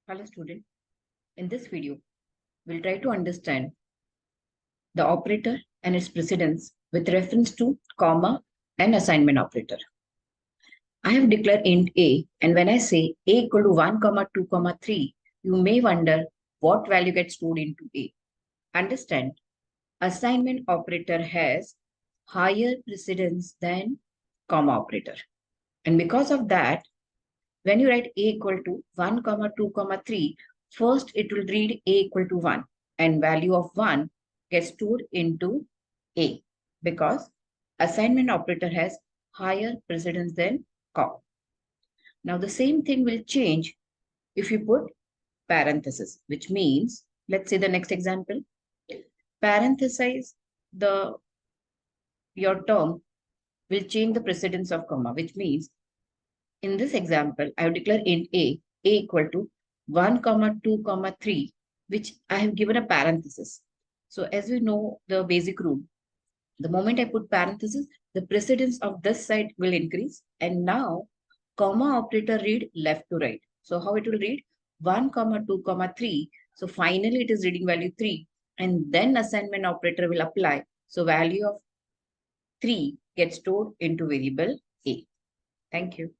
Hello student, in this video, we'll try to understand the operator and its precedence with reference to comma and assignment operator. I have declared int a, and when I say a equal to 1, 2, 3, you may wonder what value gets stored into a. Understand, assignment operator has higher precedence than comma operator. And because of that, when you write a equal to 1, 2, 3, first it will read a equal to 1 and value of 1 gets stored into a because assignment operator has higher precedence than comma. Now the same thing will change if you put parenthesis, which means, let's say the next example, parenthesize your term will change the precedence of comma, which means in this example, I have declared int a equal to 1, 2, 3, which I have given a parenthesis. So as we know the basic rule, the moment I put parenthesis, the precedence of this side will increase. And now comma operator read left to right. So how it will read 1, 2, 3. So finally it is reading value 3. And then assignment operator will apply. So value of 3 gets stored into variable a. Thank you.